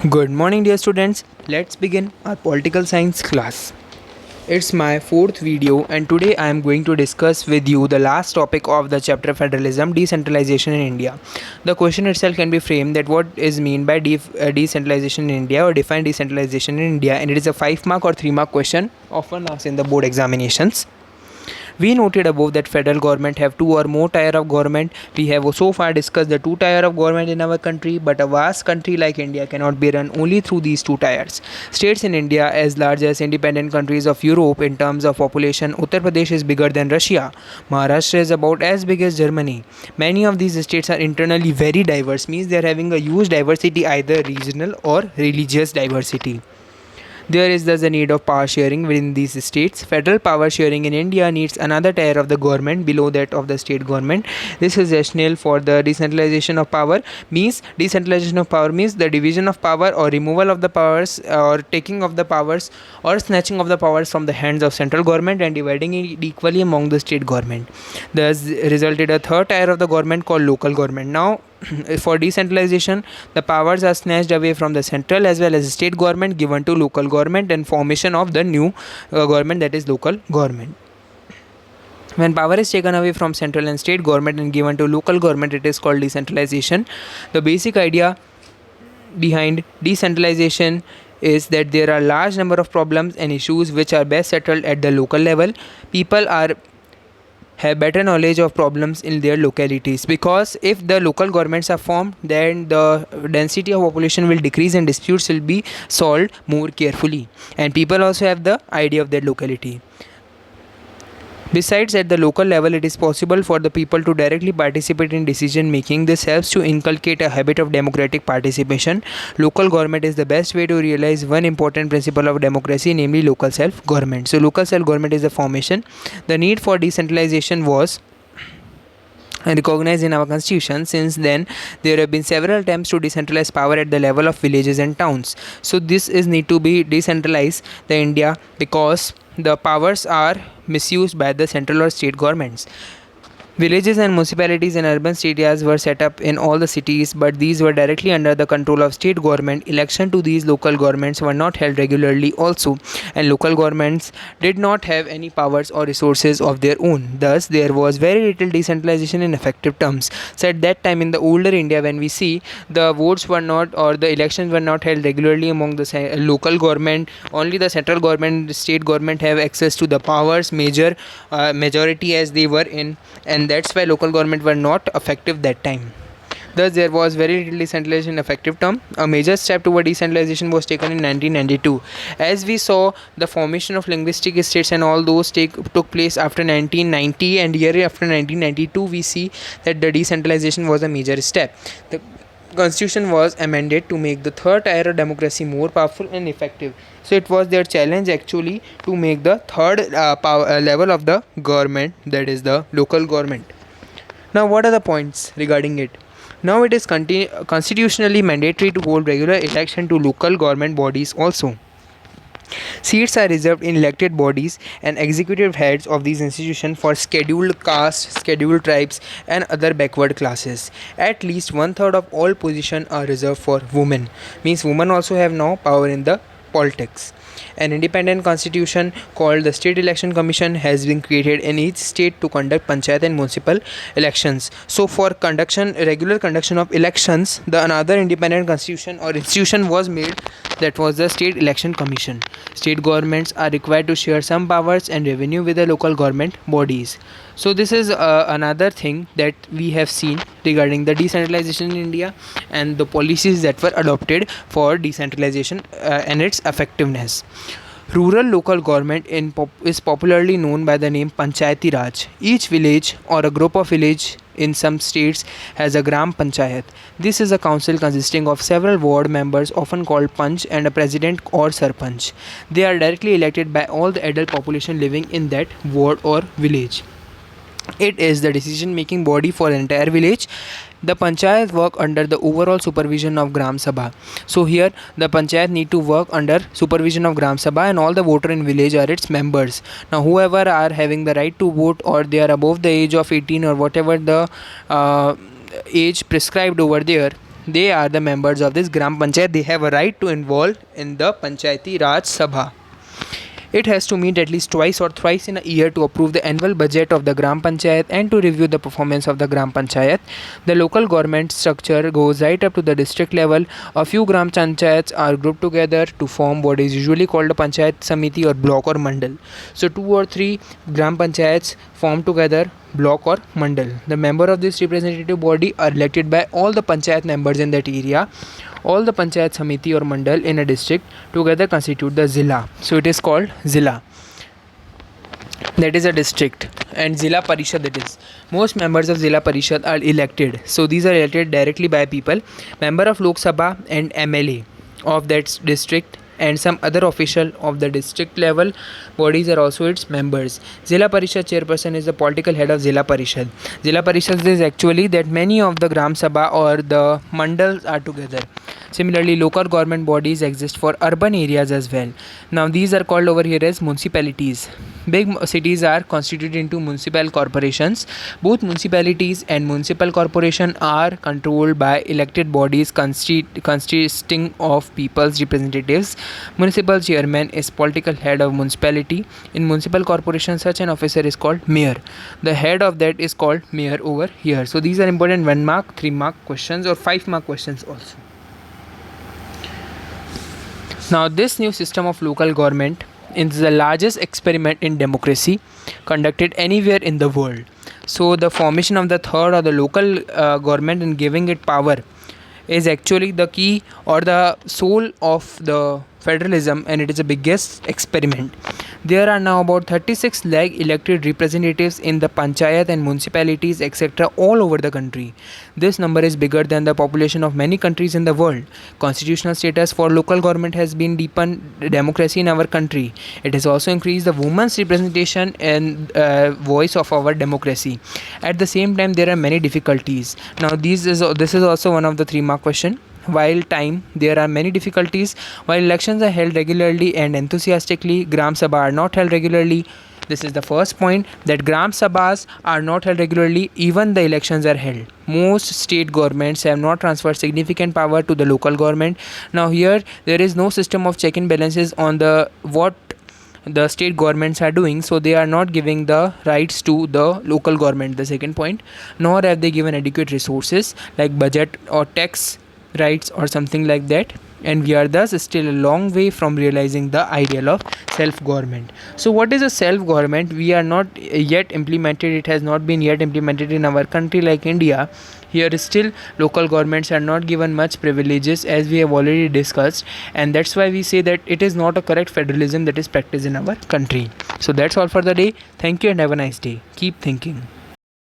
Good morning, dear students. Let's begin our political science class. It's my fourth video, and today I am going to discuss with you the last topic of the chapter Federalism, Decentralization in India. The question itself can be framed that what is mean by decentralization in India or define decentralization in India, and it is a 5-mark or 3-mark question often asked in the board examinations. We noted above that federal government have two or more tier of government. We have so far discussed the two tier of government in our country, but a vast country like India cannot be run only through these two tiers. States in India as large as independent countries of Europe in terms of population. Uttar Pradesh is bigger than Russia. Maharashtra is about as big as Germany. Many of these states are internally very diverse, means they are having a huge diversity, either regional or religious diversity. There is thus a need of power sharing within these states. Federal power sharing in India needs another tier of the government below that of the state government. This is rationale for the decentralization of power. Means decentralization of power means the division of power or removal of the powers or taking of the powers or snatching of the powers from the hands of central government and dividing it equally among the state government. Thus resulted a third tier of the government called local government. Now for decentralization, the powers are snatched away from the central as well as state government, given to local government, and formation of the new government, that is local government. When power is taken away from central and state government and given to local government, it is called decentralization. The basic idea behind decentralization is that there are large number of problems and issues which are best settled at the local level. People have better knowledge of problems in their localities, because if the local governments are formed, then the density of population will decrease and disputes will be solved more carefully, and people also have the idea of their locality. Besides, at the local level, it is possible for the people to directly participate in decision making. This helps to inculcate a habit of democratic participation. Local government is the best way to realize one important principle of democracy, namely local self-government. So local self-government is the formation. The need for decentralization was recognized in our constitution. Since then, there have been several attempts to decentralize power at the level of villages and towns. So this is need to be decentralized the India, because the powers are misused by the central or state governments. Villages and municipalities and urban areas were set up in all the cities, but these were directly under the control of state government. Election to these local governments were not held regularly also, and local governments did not have any powers or resources of their own. Thus, there was very little decentralization in effective terms. So at that time in the older India, when we see, the votes were not, or the elections were not held regularly among the local government. Only the central government, state government have access to the powers, majority as they were in, and that's why local government were not effective that time. Thus, there was very little decentralization in effective term. A major step toward decentralization was taken in 1992. As we saw, the formation of linguistic states and all those took place after 1990, and year after 1992, we see that the decentralization was a major step. The constitution was amended to make the third tier of democracy more powerful and effective. So it was their challenge actually to make the third level of the government, that is the local government. Now what are the points regarding it? Now it is constitutionally mandatory to hold regular election to local government bodies also. Seats are reserved in elected bodies and executive heads of these institutions for scheduled castes, scheduled tribes, and other backward classes. At least 1/3 of all positions are reserved for women. Means women also have now power in the politics. An independent constitution called the State Election Commission has been created in each state to conduct panchayat and municipal elections. So for regular conduction of elections, the another independent constitution or institution was made, that was the State Election Commission. State governments are required to share some powers and revenue with the local government bodies. So this is another thing that we have seen regarding the decentralization in India and the policies that were adopted for decentralization and its effectiveness. Rural local government is popularly known by the name Panchayati Raj. Each village or a group of village in some states has a Gram Panchayat. This is a council consisting of several ward members, often called Panch, and a president or Sarpanch. They are directly elected by all the adult population living in that ward or village. It is the decision making body for the entire village. The panchayat work under the overall supervision of Gram Sabha. So here the panchayat need to work under supervision of Gram Sabha, and all the voter in village are its members. Now whoever are having the right to vote, or they are above the age of 18 or whatever the age prescribed over there, they are the members of this Gram Panchayat. They have a right to involve in the Panchayati Raj Sabha. It has to meet at least twice or thrice in a year to approve the annual budget of the Gram Panchayat and to review the performance of the Gram Panchayat. The local government structure goes right up to the district level. A few Gram Panchayats are grouped together to form what is usually called a Panchayat Samiti or block or mandal. So 2 or 3 Gram Panchayats form together block or mandal. The member of this representative body are elected by all the Panchayat members in that area. All the Panchayat Samiti or Mandal in a district together constitute the Zilla. So it is called Zilla. That is a district. And Zilla Parishad, that is. Most members of Zilla Parishad are elected. So these are elected directly by people. Member of Lok Sabha and MLA of that district and some other official of the district level bodies are also its members. Zilla Parishad chairperson is the political head of Zilla Parishad. Zilla Parishad is actually that many of the Gram Sabha or the mandals are together. Similarly, local government bodies exist for urban areas as well. Now these are called over here as municipalities. Big cities are constituted into municipal corporations. Both municipalities and municipal corporation are controlled by elected bodies consisting of people's representatives. Municipal chairman is political head of municipality. In municipal corporation, such an officer is called mayor. The head of that is called mayor over here. So these are important 1 mark, 3 mark questions or 5 mark questions also. Now this new system of local government is the largest experiment in democracy conducted anywhere in the world. So the formation of the third or the local government and giving it power is actually the key or the soul of the federalism, and it is the biggest experiment. There are now about 36 lakh elected representatives in the panchayat and municipalities etc. all over the country. This number is bigger than the population of many countries in the world. Constitutional status for local government has been deepened democracy in our country. It has also increased the women's representation and voice of our democracy. At the same time, there are many difficulties. Now this is also one of the 3 mark question. While there are many difficulties. While elections are held regularly and enthusiastically, Gram Sabha are not held regularly. This is the first point, that Gram Sabhas are not held regularly, even the elections are held. Most state governments have not transferred significant power to the local government. Now here there is no system of check and balances on what the state governments are doing, so they are not giving the rights to the local government, the second point. Nor have they given adequate resources like budget or tax rights or something like that, and we are thus still a long way from realizing the ideal of self-government. So what is a self-government? We are not yet implemented. It has not been yet implemented in our country like India. Here still local governments are not given much privileges, as we have already discussed, and that's why we say that it is not a correct federalism that is practiced in our country. So that's all for the day. Thank you and have a nice day. Keep thinking.